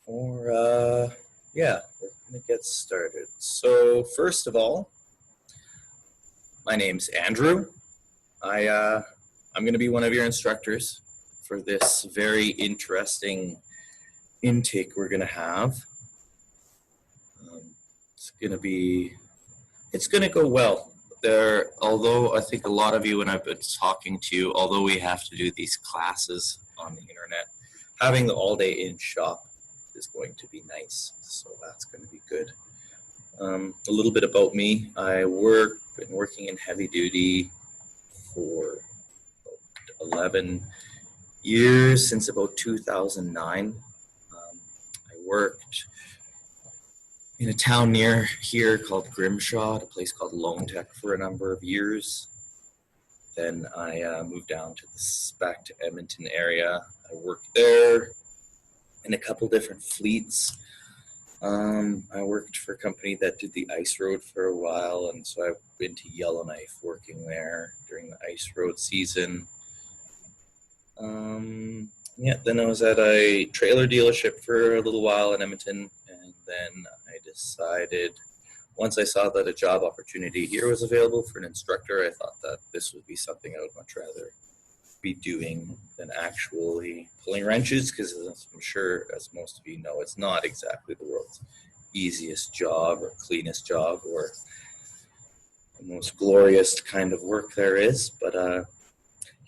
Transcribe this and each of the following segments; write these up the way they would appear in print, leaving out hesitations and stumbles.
Yeah, we're gonna get started. So first of all, my name's Andrew. I'm gonna be one of your instructors for this very interesting intake we're gonna have. It's gonna go well. Although I think a lot of you, when I've been talking to you, although we have to do these classes on the internet, having the all-day in shop is going to be nice. So that's going to be good. A little bit about me. Been working in heavy duty for 11 years, since about 2009. I worked in a town near here called Grimshaw, a place called Lone Tech, for a number of years. Then I moved down to back to Edmonton area. I worked there in a couple different fleets. I worked for a company that did the ice road for a while, and so I've been to Yellowknife working there during the ice road season. Then I was at a trailer dealership for a little while in Edmonton, and then I decided, once I saw that a job opportunity here was available for an instructor, I thought that this would be something I would much rather be doing than actually pulling wrenches, because I'm sure, as most of you know, it's not exactly the world's easiest job or cleanest job or the most glorious kind of work there is. But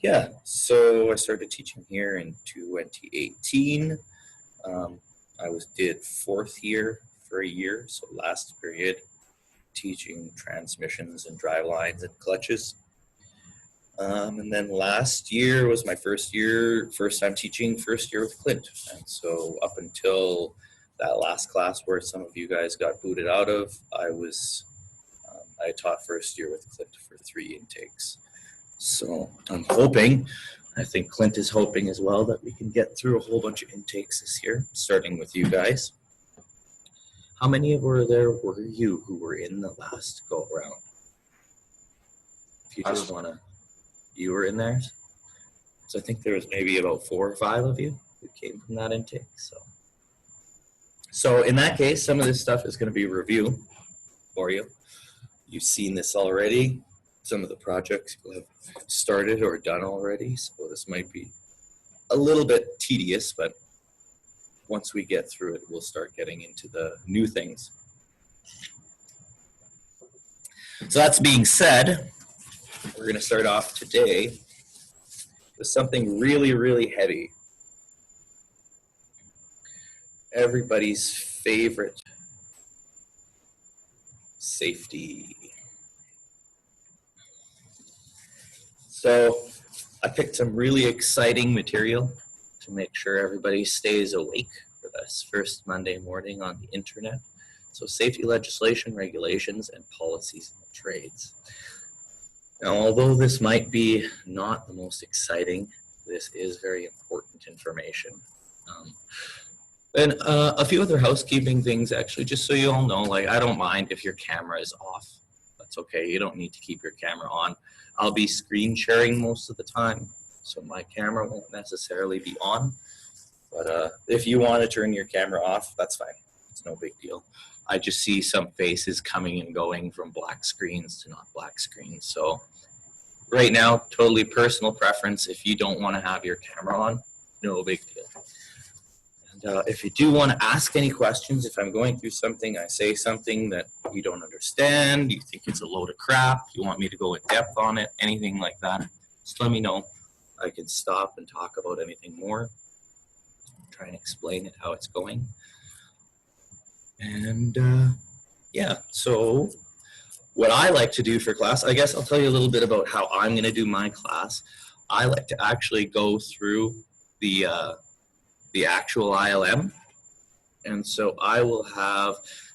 yeah, so I started teaching here in 2018. I did fourth year for a year, so last period, teaching transmissions and drive lines and clutches. And then last year was my first time teaching first year with Clint. And so up until that last class where some of you guys got booted out of, I taught first year with Clint for 3 intakes. So I think Clint is hoping as well, that we can get through a whole bunch of intakes this year, starting with you guys. How many were you who were in the last go around? If you just want to, you were in there. So I think there was maybe about 4 or 5 of you who came from that intake. So in that case, some of this stuff is going to be review for you. You've seen this already. Some of the projects you have started or done already. So this might be a little bit tedious, but once we get through it, we'll start getting into the new things. So that's being said, we're going to start off today with something really, really heavy. Everybody's favorite: safety. So I picked some really exciting material to make sure everybody stays awake for this first Monday morning on the internet. So safety legislation, regulations, and policies in the trades. Now, although this might be not the most exciting, this is very important information. And a few other housekeeping things, actually, just so you all know, like, I don't mind if your camera is off. That's okay. You don't need to keep your camera on. I'll be screen sharing most of the time, so my camera won't necessarily be on. But if you want to turn your camera off, that's fine. It's no big deal. I just see some faces coming and going from black screens to not black screens. So right now, totally personal preference. If you don't want to have your camera on, no big deal. And if you do want to ask any questions, if I'm going through something, I say something that you don't understand, you think it's a load of crap, you want me to go in depth on it, anything like that, just let me know. I can stop and talk about anything more, try and explain it, how it's going. And yeah, so what I like to do for class, I guess I'll tell you a little bit about how I'm going to do my class. I like to actually go through the actual ILM. And so I will have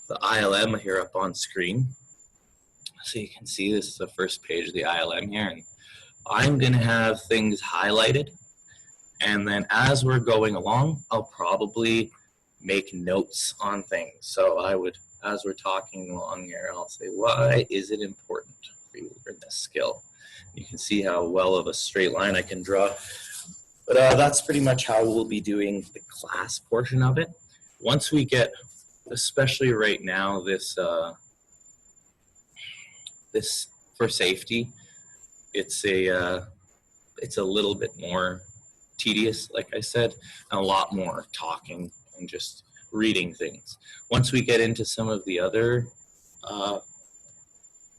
the ILM here up on screen. So you can see this is the first page of the ILM here. And I'm going to have things highlighted. And then as we're going along, I'll probably make notes on things. So I would, as we're talking along here, I'll say, why is it important for you to learn this skill? You can see how well of a straight line I can draw. But that's pretty much how we'll be doing the class portion of it. once we get, especially right now, this for safety, it's a little bit more tedious, like I said, and a lot more talking and just reading things. Once we get into some of the other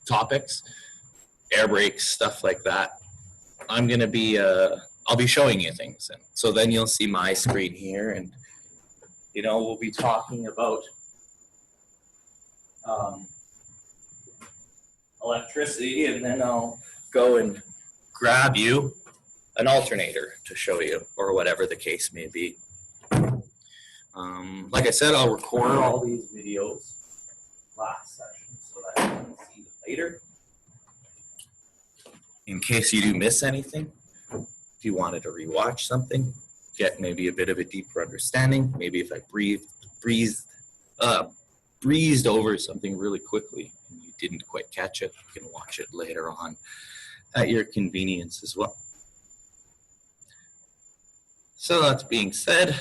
topics, air brakes, stuff like that, I'm gonna be I'll be showing you things, and so then you'll see my screen here, and we'll be talking about electricity, and then I'll go and grab you an alternator to show you, or whatever the case may be. Like I said, I'll record all these videos last session so that you can see them later. In case you do miss anything, if you wanted to rewatch something, get maybe a bit of a deeper understanding, maybe if I breezed over something really quickly and you didn't quite catch it, you can watch it later on at your convenience as well. So that being said,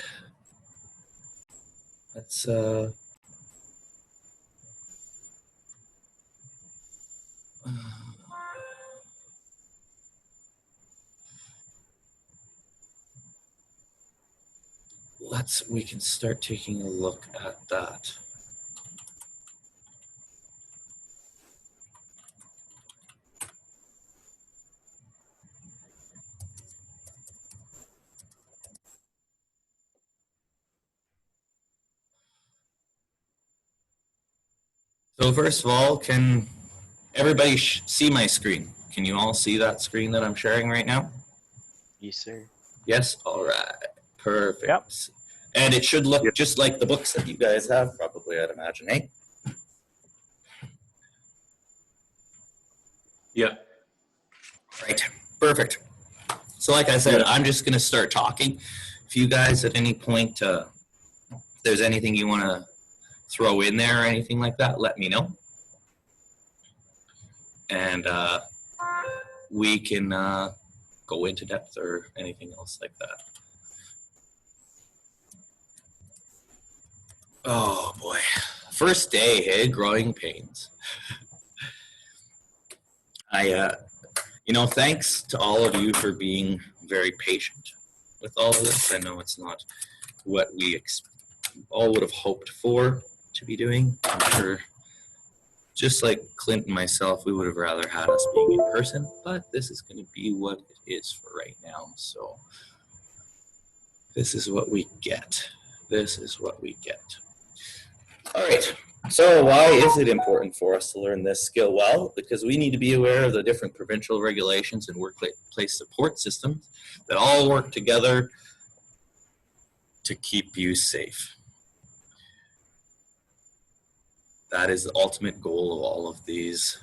we can start taking a look at that. So first of all, can everybody see my screen? Can you all see that screen that I'm sharing right now? Yes, sir. Yes? All right. Perfect. Yep. And it should look just like the books that you guys have, probably, I'd imagine, eh? Yeah. Right. Perfect. So like I said, I'm just going to start talking. If you guys at any point, if there's anything you want to throw in there or anything like that, let me know. And we can go into depth or anything else like that. Oh boy. First day, hey, growing pains. Thanks to all of you for being very patient with all of this. I know it's not what we all would have hoped for to be doing. I'm sure, just like Clint and myself, we would have rather had us being in person, but this is going to be what it is for right now. So this is what we get. This is what we get. All right. So why is it important for us to learn this skill? Well, because we need to be aware of the different provincial regulations and workplace support systems that all work together to keep you safe. That is the ultimate goal of all of these.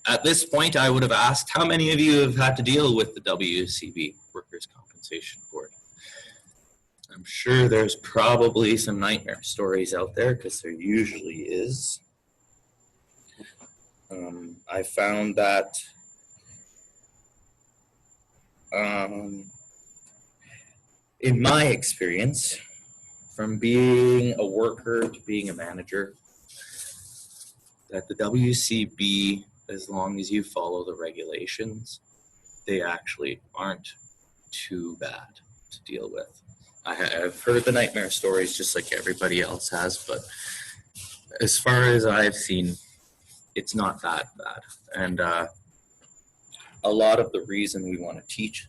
At this point, I would have asked, how many of you have had to deal with the WCB, Workers' Compensation Board? I'm sure there's probably some nightmare stories out there, because there usually is. I found that in my experience, from being a worker to being a manager, that the WCB, as long as you follow the regulations, they actually aren't too bad to deal with. I've heard the nightmare stories just like everybody else has, but as far as I've seen, it's not that bad. And a lot of the reason we want to teach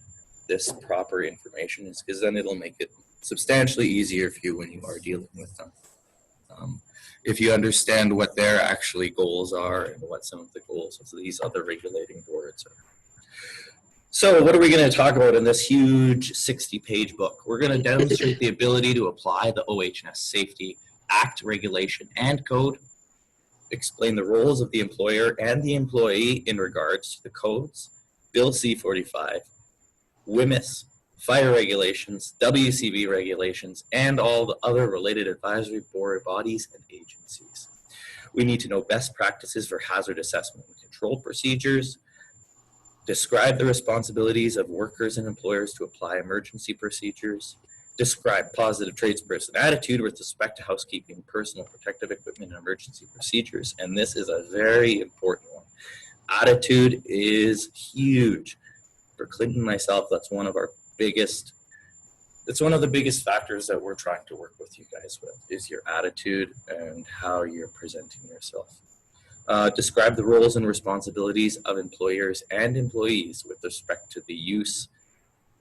this proper information is because then it'll make it substantially easier for you when you are dealing with them. If you understand what their actually goals are and what some of the goals of these other regulating boards are. So what are we going to talk about in this huge 60-page book? We're going to demonstrate the ability to apply the OH&S Safety Act, regulation, and code, explain the roles of the employer and the employee in regards to the codes, Bill C-45, WMIS, fire regulations, WCB regulations, and all the other related advisory board bodies and agencies. We need to know best practices for hazard assessment and control procedures, describe the responsibilities of workers and employers to apply emergency procedures, Describe positive tradesperson attitude with respect to housekeeping, personal protective equipment, and emergency procedures. And this is a very important one. Attitude is huge. For Clinton and myself, that's one of our biggest, it's one of the biggest factors that we're trying to work with you guys with, is your attitude and how you're presenting yourself. Describe the roles and responsibilities of employers and employees with respect to the use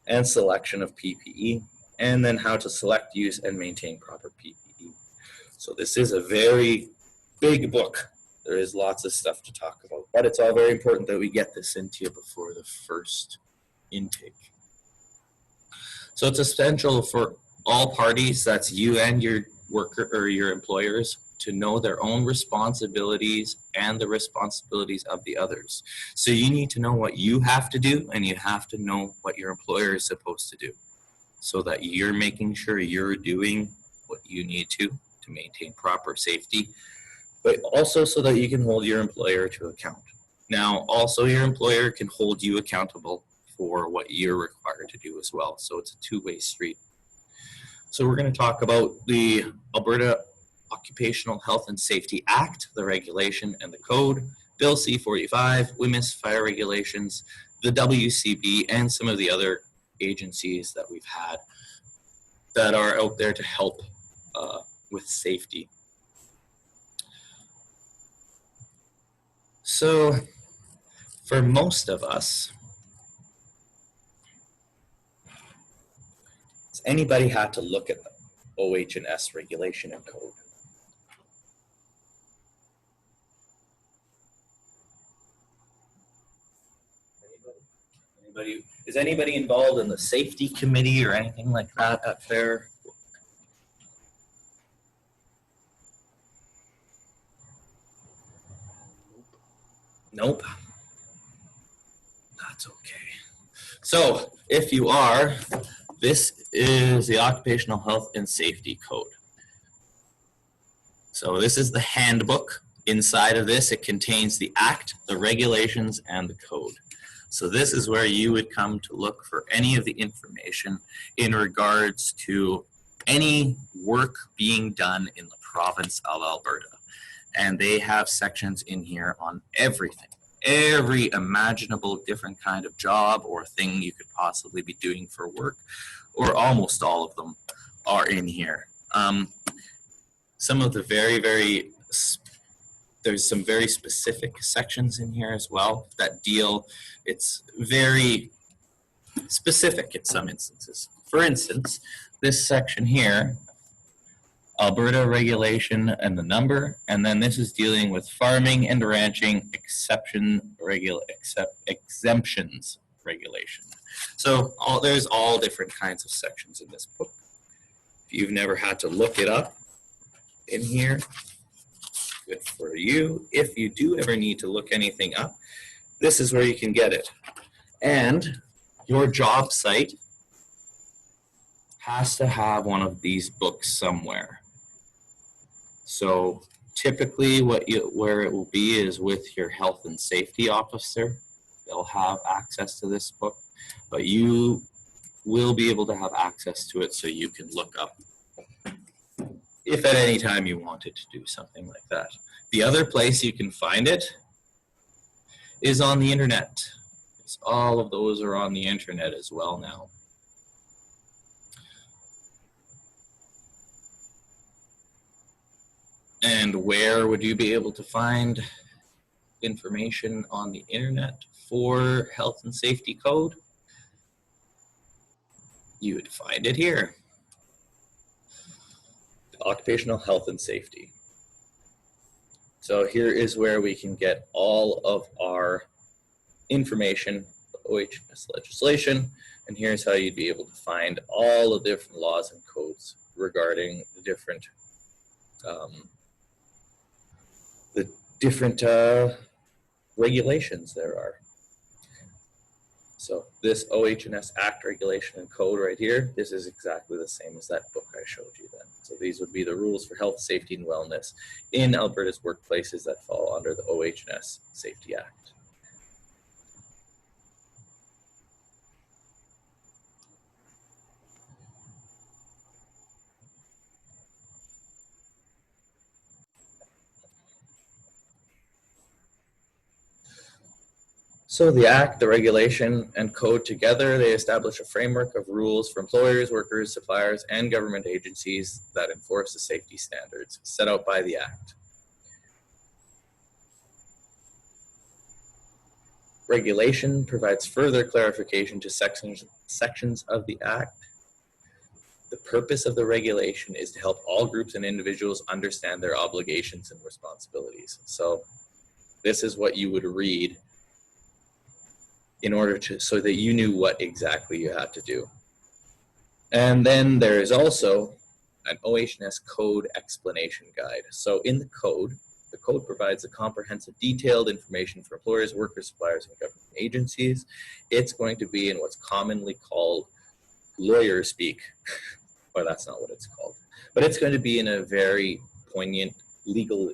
and selection of PPE, and then how to select, use, and maintain proper PPE. So this is a very big book. There is lots of stuff to talk about, but it's all very important that we get this into you before the first intake. So it's essential for all parties, that's you and your worker or your employers, to know their own responsibilities and the responsibilities of the others. So you need to know what you have to do, and you have to know what your employer is supposed to do, so that you're making sure you're doing what you need to maintain proper safety, but also so that you can hold your employer to account. Now, also your employer can hold you accountable for what you're required to do as well. So it's a two-way street. So we're going to talk about the Alberta Occupational Health and Safety Act, the regulation and the code, Bill C-45, WHMIS fire regulations, the WCB, and some of the other agencies that we've had that are out there to help with safety. So for most of us, has anybody had to look at the OH&S regulation and code? Anybody? Is anybody involved in the safety committee or anything like that at FAIR? Nope. That's okay. So if you are, this is the Occupational Health and Safety Code. So this is the handbook. Inside of this, it contains the act, the regulations, and the code. So this is where you would come to look for any of the information in regards to any work being done in the province of Alberta. And they have sections in here on everything. Every imaginable different kind of job or thing you could possibly be doing for work, or almost all of them are in here. Some of the there's some very specific sections in here as well that deal, it's very specific in some instances. For instance, this section here, Alberta regulation and the number, and then this is dealing with farming and ranching exemptions regulation. So there's all different kinds of sections in this book. If you've never had to look it up in here, good for you. If you do ever need to look anything up, this is where you can get it. And your job site has to have one of these books somewhere. So typically where it will be is with your health and safety officer. They'll have access to this book, but you will be able to have access to it so you can look up if at any time you wanted to do something like that. The other place you can find it is on the internet. All of those are on the internet as well now. And where would you be able to find information on the internet for health and safety code? You would find it here. Occupational health and safety. So here is where we can get all of our information, the OH&S legislation, and here's how you'd be able to find all the different laws and codes regarding the different regulations there are. So this OH&S Act regulation and code right here, this is exactly the same as that book I showed you then. So these would be the rules for health, safety, and wellness in Alberta's workplaces that fall under the OH&S Safety Act. So the Act, the regulation, and code together, they establish a framework of rules for employers, workers, suppliers, and government agencies that enforce the safety standards set out by the Act. Regulation provides further clarification to sections of the Act. The purpose of the regulation is to help all groups and individuals understand their obligations and responsibilities. So this is what you would read in order to, so that you knew what exactly you had to do. And then there is also an OH&S code explanation guide. So in the code provides a comprehensive, detailed information for employers, workers, suppliers, and government agencies. It's going to be in what's commonly called lawyer speak. Well, that's not what it's called, but it's going to be in a very poignant legal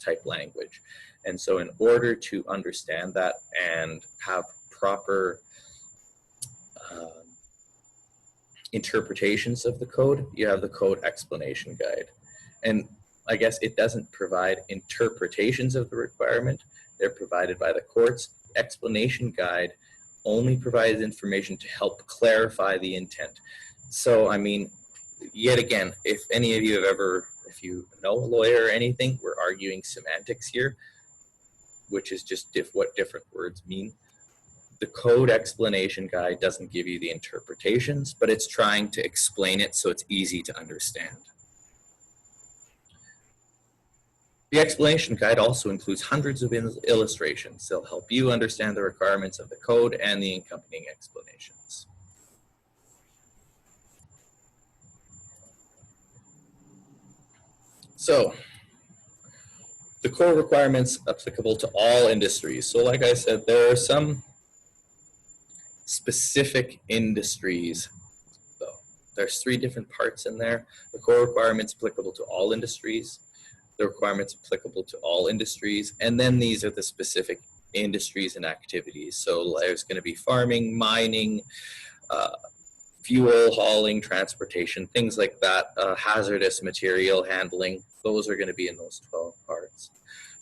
type language. And so in order to understand that and have proper interpretations of the code, you have the code explanation guide. And I guess it doesn't provide interpretations of the requirement. They're provided by the courts. Explanation guide only provides information to help clarify the intent. So, I mean, yet again, if any of you have ever, if you know a lawyer or anything, we're arguing semantics here, which is just what different words mean. The code explanation guide doesn't give you the interpretations, but it's trying to explain it so it's easy to understand. The explanation guide also includes hundreds of illustrations. They'll help you understand the requirements of the code and the accompanying explanations. So, the core requirements applicable to all industries. So like I said, there are some specific industries, though. There's 3 different parts in there. The core requirements applicable to all industries, the requirements applicable to all industries, and then these are the specific industries and activities. So there's going to be farming, mining, fuel hauling, transportation, things like that, hazardous material handling. Those are going to be in those 12 parts.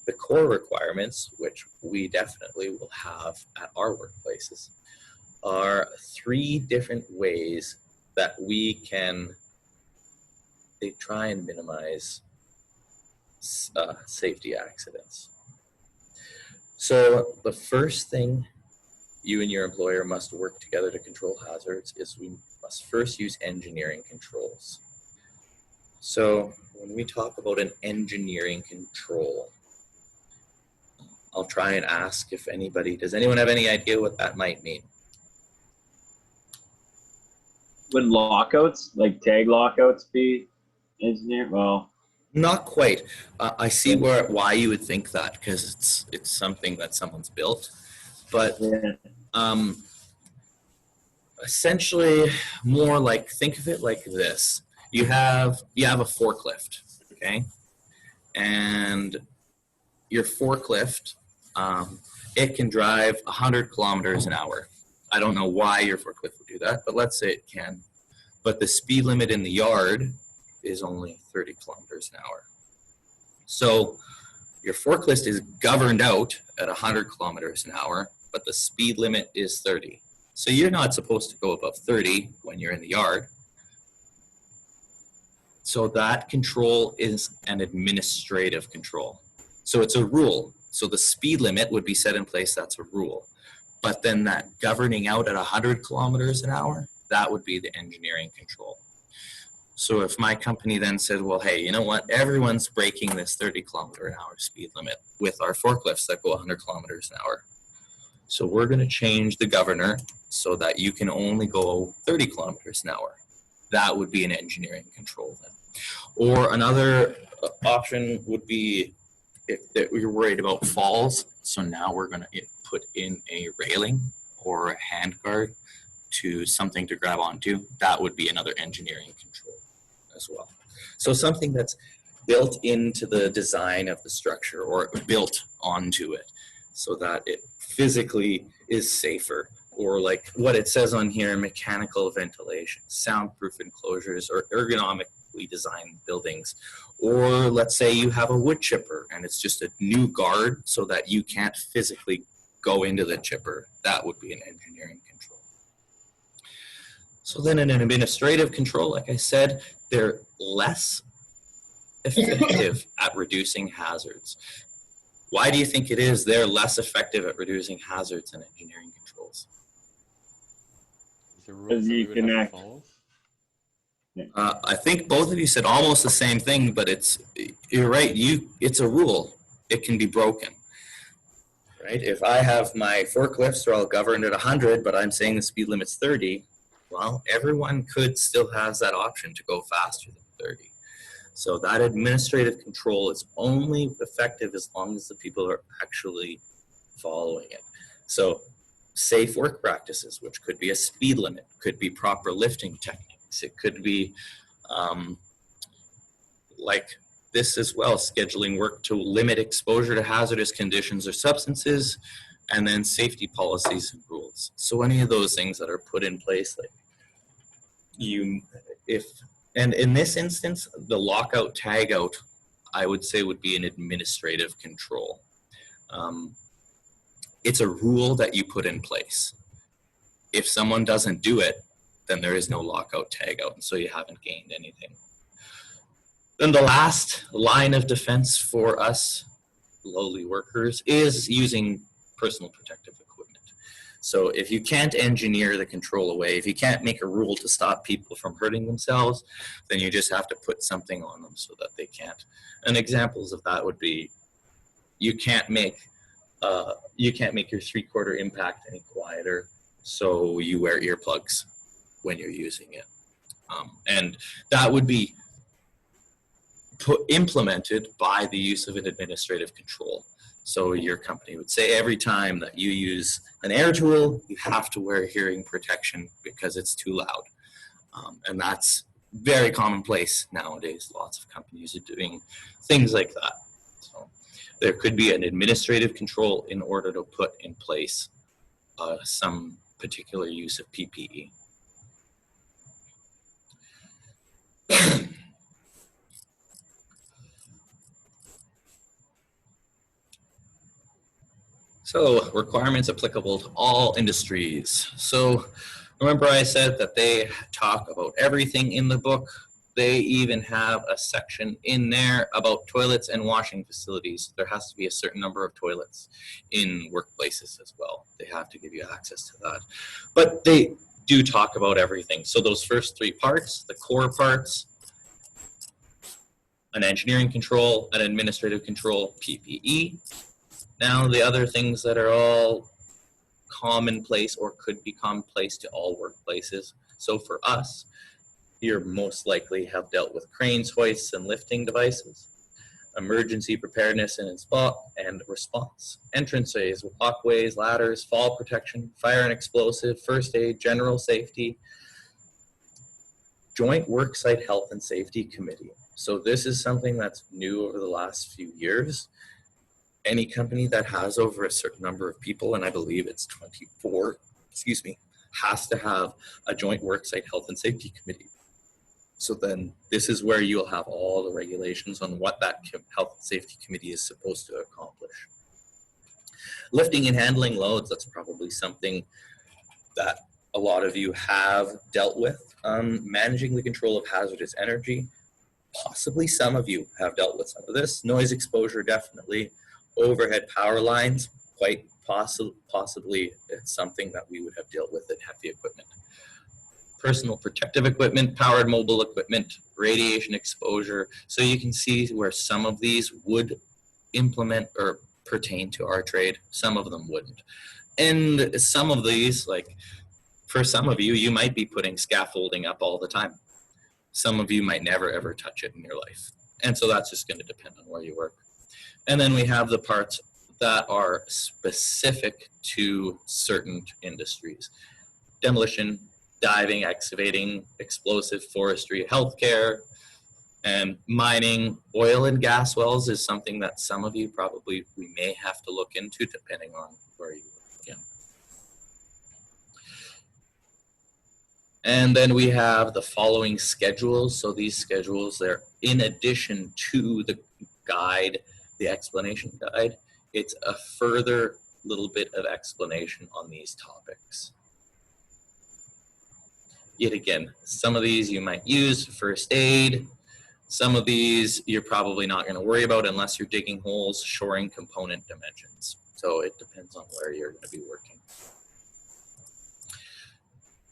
The core requirements, which we definitely will have at our workplaces, are 3 different ways that we can try and minimize safety accidents. So the first thing you and your employer must work together to control hazards is we must first use engineering controls. So when we talk about an engineering control, I'll try and ask if anybody, does anyone have any idea what that might mean? Would lockouts, like tag lockouts, be engineered? Well, not quite. I see why you would think that, because it's something that someone's built, but essentially more like, think of it like this. You have a forklift, okay, and your forklift, it can drive 100 kilometers an hour. I don't know why your forklift would do that, but let's say it can. But the speed limit in the yard is only 30 kilometers an hour. So your forklift is governed out at 100 kilometers an hour, but the speed limit is 30. So you're not supposed to go above 30 when you're in the yard. So that control is an administrative control. So it's a rule. So the speed limit would be set in place, that's a rule. But then that governing out at 100 kilometers an hour, that would be the engineering control. So if my company then said, well, hey, you know what? Everyone's breaking this 30 kilometer an hour speed limit with our forklifts that go 100 kilometers an hour. So we're going to change the governor so that you can only go 30 kilometers an hour. That would be an engineering control then. Or another option would be if you're worried about falls. So now we're going to put in a railing or a hand guard to something to grab onto. That would be another engineering control as well. So something that's built into the design of the structure or built onto it so that it physically is safer. Or like what it says on here, mechanical ventilation, soundproof enclosures, or ergonomically designed buildings. Or let's say you have a wood chipper and it's just a new guard so that you can't physically go into the chipper. That would be an engineering control. So then in an administrative control, like I said, they're less effective at reducing hazards. Why do you think it is they're less effective at reducing hazards than engineering controls? Is there rules that we would have to follow? I think both of you said almost the same thing, but you're right. It's a rule. It can be broken, right? If I have my forklifts are all governed at 100, but I'm saying the speed limit's 30, well, everyone could still has that option to go faster than 30. So that administrative control is only effective as long as the people are actually following it. So safe work practices, which could be a speed limit, could be proper lifting techniques. It could be like this as well, scheduling work to limit exposure to hazardous conditions or substances, and then safety policies and rules. So any of those things that are put in place, like and in this instance, the lockout tagout, I would say would be an administrative control. It's a rule that you put in place. If someone doesn't do it, then there is no lockout tagout, and so you haven't gained anything. Then the last line of defense for us lowly workers is using personal protective equipment. So if you can't engineer the control away, if you can't make a rule to stop people from hurting themselves, then you just have to put something on them so that they can't. And examples of that would be, you can't make your 3/4 impact any quieter, so you wear earplugs when you're using it. And that would be implemented by the use of an administrative control. So your company would say every time that you use an air tool, you have to wear hearing protection because it's too loud. And that's very commonplace nowadays. Lots of companies are doing things like that. So there could be an administrative control in order to put in place some particular use of PPE. So requirements applicable to all industries. So remember I said that they talk about everything in the book. They even have a section in there about toilets and washing facilities. There has to be a certain number of toilets in workplaces as well. They have to give you access to that. But they do talk about everything. So those first three parts, the core parts, an engineering control, an administrative control, PPE. Now the other things that are all commonplace or could be commonplace to all workplaces. So for us, you most likely have dealt with cranes, hoists, and lifting devices, emergency preparedness and response, entranceways, walkways, ladders, fall protection, fire and explosive, first aid, general safety, joint worksite health and safety committee. So this is something that's new over the last few years. Any company that has over a certain number of people, and I believe it's 24, has to have a joint worksite health and safety committee. So then this is where you'll have all the regulations on what that health and safety committee is supposed to accomplish. Lifting and handling loads, that's probably something that a lot of you have dealt with. Managing the control of hazardous energy, possibly some of you have dealt with some of this. Noise exposure, definitely. Overhead power lines, quite possibly it's something that we would have dealt with in heavy equipment. Personal protective equipment, powered mobile equipment, radiation exposure. So you can see where some of these would implement or pertain to our trade, some of them wouldn't. And some of these, like for some of you, you might be putting scaffolding up all the time. Some of you might never ever touch it in your life. And so that's just going to depend on where you work. And then we have the parts that are specific to certain industries. Demolition, diving, excavating, explosive, forestry, healthcare, and mining. Oil and gas wells is something that some of you we may have to look into depending on where you work. Yeah. And then we have the following schedules. So these schedules, they're in addition to the guide, the explanation guide. It's a further little bit of explanation on these topics. Yet again, some of these you might use for first aid. Some of these you're probably not going to worry about unless you're digging holes, shoring component dimensions. So it depends on where you're going to be working.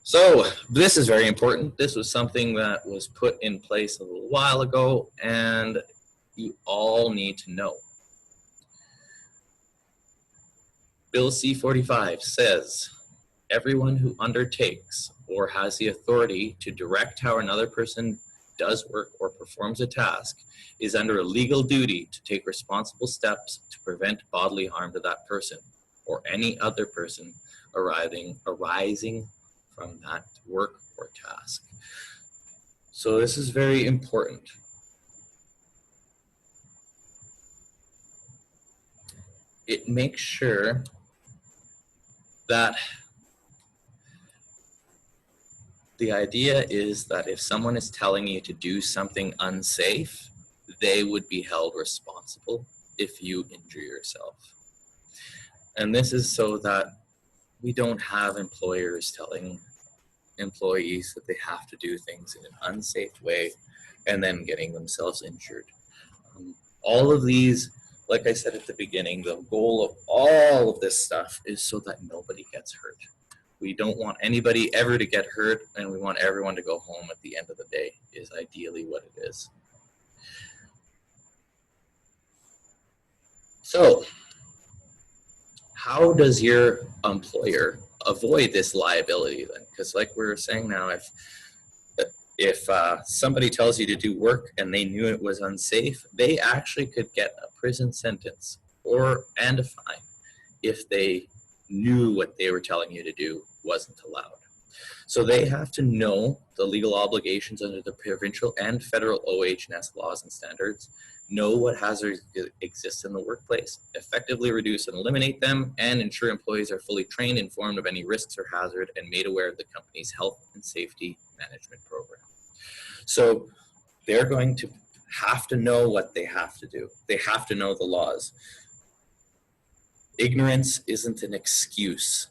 So this is very important. This was something that was put in place a little while ago, and you all need to know. Bill C-45 says, everyone who undertakes or has the authority to direct how another person does work or performs a task is under a legal duty to take responsible steps to prevent bodily harm to that person or any other person arising from that work or task. So this is very important. It makes sure that the idea is that if someone is telling you to do something unsafe, they would be held responsible if you injure yourself. And this is so that we don't have employers telling employees that they have to do things in an unsafe way and then getting themselves injured. All of these, like I said at the beginning, the goal of all of this stuff is so that nobody gets hurt. We don't want anybody ever to get hurt, and we want everyone to go home at the end of the day, is ideally what it is. So, how does your employer avoid this liability then? Because like we were saying now, if somebody tells you to do work and they knew it was unsafe, they actually could get a prison sentence and a fine if they knew what they were telling you to do wasn't allowed. So they have to know the legal obligations under the provincial and federal OH&S laws and standards, know what hazards exist in the workplace, effectively reduce and eliminate them, and ensure employees are fully trained, informed of any risks or hazard, and made aware of the company's health and safety management program. So they're going to have to know what they have to do. They have to know the laws. Ignorance isn't an excuse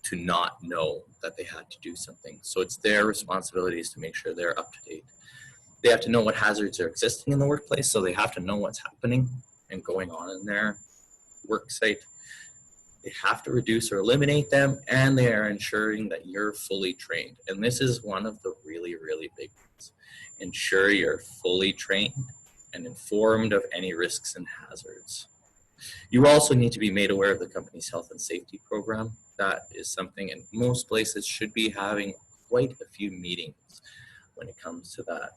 to not know that they had to do something. So it's their responsibilities to make sure they're up to date. They have to know what hazards are existing in the workplace, so they have to know what's happening and going on in their work site. They have to reduce or eliminate them, and they are ensuring that you're fully trained. And this is one of the really, really big ones. Ensure you're fully trained and informed of any risks and hazards. You also need to be made aware of the company's health and safety program. That is something, and most places should be having quite a few meetings when it comes to that.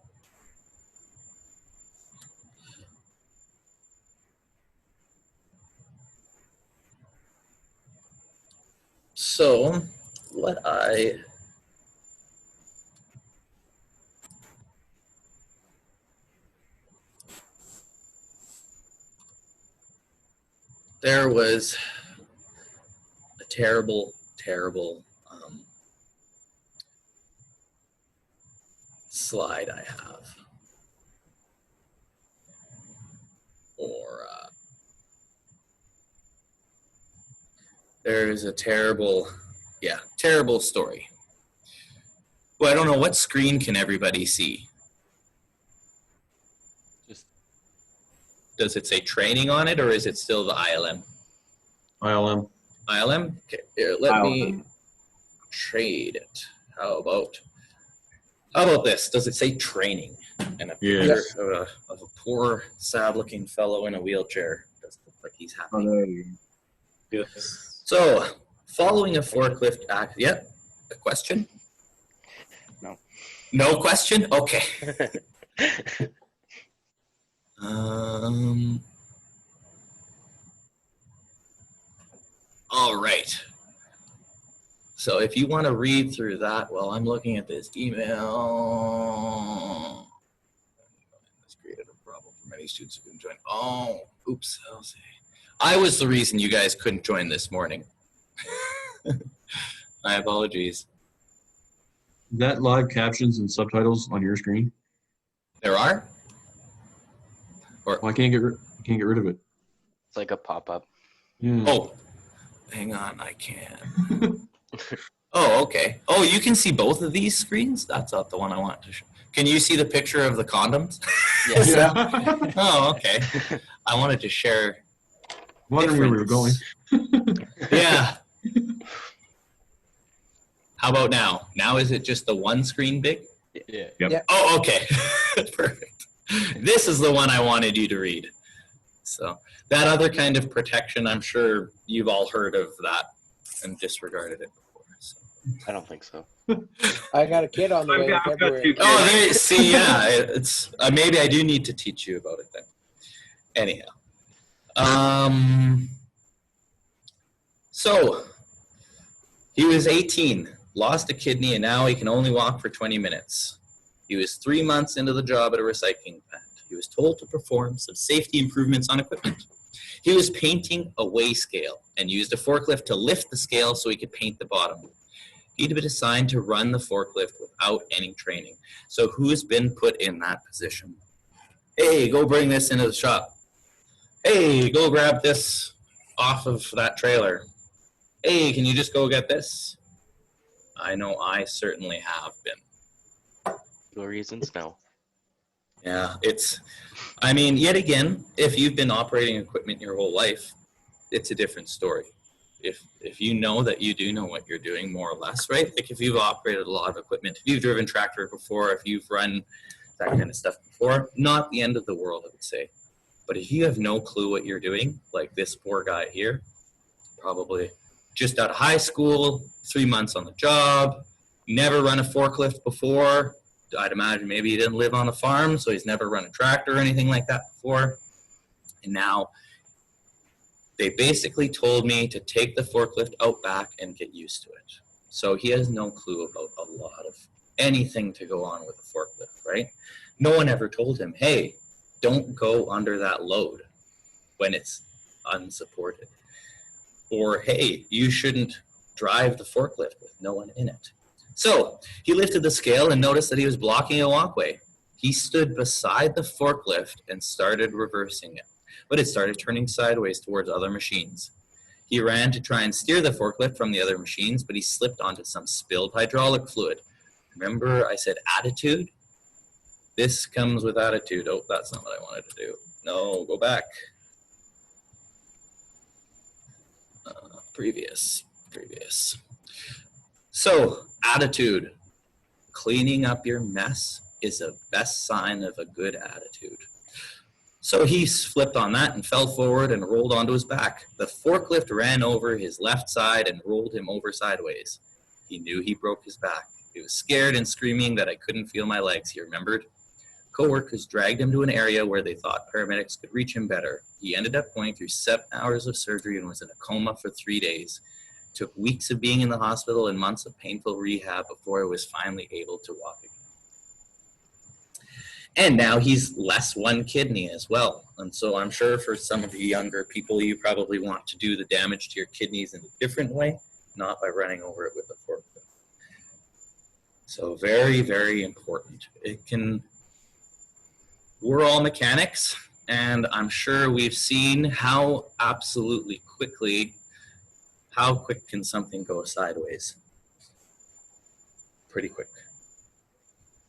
So, there was a terrible, terrible slide I have, there is a terrible story. Well, I don't know, what screen can everybody see? Does it say training on it, or is it still the ILM? ILM. ILM? Okay, here, let me trade it. How about this? Does it say training? And a picture of a poor, sad-looking fellow in a wheelchair. Doesn't look like he's happy. Oh, there you go. Yes. So, following a forklift accident. Yep. A question? No. No question? Okay. All right. So if you want to read through that while I'm looking at this email, this created a problem for many students who couldn't join. Oh, oops. I was the reason you guys couldn't join this morning. My apologies. That live captions and subtitles on your screen? There are? Or I can't get rid of it. It's like a pop-up. Yeah. oh, hang on, I can. Oh, okay. Oh, you can see both of these screens? That's not the one I want to show. Can you see the picture of the condoms? Yes. Yeah. Oh, okay. I wanted to share. Wondering where we were going. Yeah. How about now? Now is it just the one screen big? Yeah. Yep. Oh, okay. Perfect. This is the one I wanted you to read. So that other kind of protection, I'm sure you've all heard of that and disregarded it before. So. I don't think so. I got a kid on the way in I've got February. 2 kids. Oh, there. See, yeah, it's maybe I do need to teach you about it then. Anyhow, so he was 18, lost a kidney, and now he can only walk for 20 minutes. He was 3 months into the job at a recycling plant. He was told to perform some safety improvements on equipment. He was painting a weigh scale and used a forklift to lift the scale so he could paint the bottom. He'd been assigned to run the forklift without any training. So who's been put in that position? Hey, go bring this into the shop. Hey, go grab this off of that trailer. Hey, can you just go get this? I know I certainly have been. Your reasons? No. Yeah, I mean, yet again, if you've been operating equipment your whole life, it's a different story. If you know that you do know what you're doing more or less, right? Like if you've operated a lot of equipment, if you've driven tractor before, if you've run that kind of stuff before, not the end of the world, I would say. But if you have no clue what you're doing, like this poor guy here, probably just out of high school, 3 months on the job, never run a forklift before, I'd imagine maybe he didn't live on a farm, so he's never run a tractor or anything like that before. And now they basically told me to take the forklift out back and get used to it. So he has no clue about a lot of anything to go on with a forklift, right? No one ever told him, hey, don't go under that load when it's unsupported. Or, hey, you shouldn't drive the forklift with no one in it. So he lifted the scale and noticed that he was blocking a walkway. He stood beside the forklift and started reversing it, but it started turning sideways towards other machines. He ran to try and steer the forklift from the other machines, but he slipped onto some spilled hydraulic fluid. Remember I said attitude? This comes with attitude. Oh, that's not what I wanted to do. No, go back. Previous. So, attitude. Cleaning up your mess is the best sign of a good attitude. So he flipped on that and fell forward and rolled onto his back. The forklift ran over his left side and rolled him over sideways. He knew he broke his back. He was scared and screaming that I couldn't feel my legs, he remembered. Coworkers dragged him to an area where they thought paramedics could reach him better. He ended up going through 7 hours of surgery and was in a coma for 3 days. Took weeks of being in the hospital and months of painful rehab before he was finally able to walk again. And now he's less one kidney as well. And so I'm sure for some of you younger people, you probably want to do the damage to your kidneys in a different way, not by running over it with a forklift. So very, very important. We're all mechanics, and I'm sure we've seen how quick can something go sideways? Pretty quick,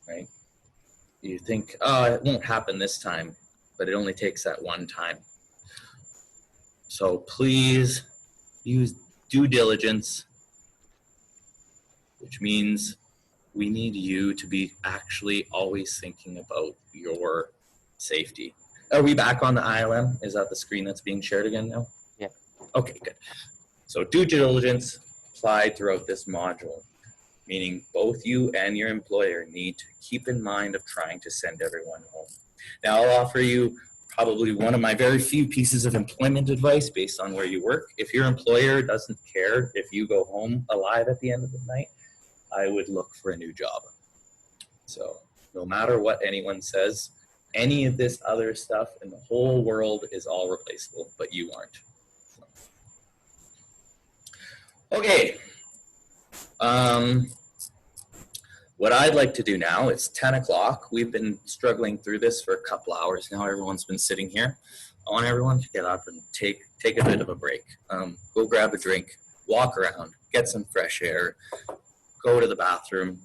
right? You think, oh, it won't happen this time, but it only takes that one time. So please use due diligence, which means we need you to be actually always thinking about your safety. Are we back on the ILM? Is that the screen that's being shared again now? Yeah. Okay, good. So due diligence applied throughout this module, meaning both you and your employer need to keep in mind of trying to send everyone home. Now I'll offer you probably one of my very few pieces of employment advice based on where you work. If your employer doesn't care if you go home alive at the end of the night, I would look for a new job. So no matter what anyone says, any of this other stuff in the whole world is all replaceable, but you aren't. So. Okay. what I'd like to do now, it's 10 o'clock. We've been struggling through this for a couple hours now. Everyone's been sitting here. I want everyone to get up and take a bit of a break. Go grab a drink, walk around, get some fresh air, go to the bathroom,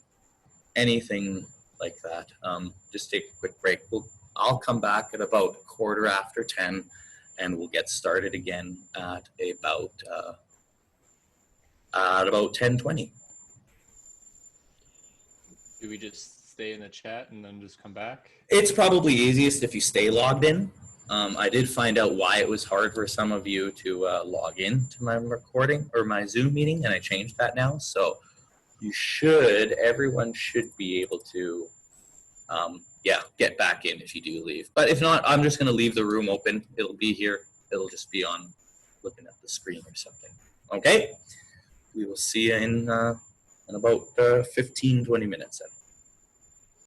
anything like that. Just take a quick break. I'll come back at about 10:15, and we'll get started again at about 10:20. Do we just stay in the chat and then just come back? It's probably easiest if you stay logged in. I did find out why it was hard for some of you to log in to my recording or my Zoom meeting, and I changed that now. So everyone should be able to, get back in if you do leave. But if not, I'm just going to leave the room open. It'll be here. It'll just be on looking at the screen or something. Okay? We will see you in about 15, 20 minutes then.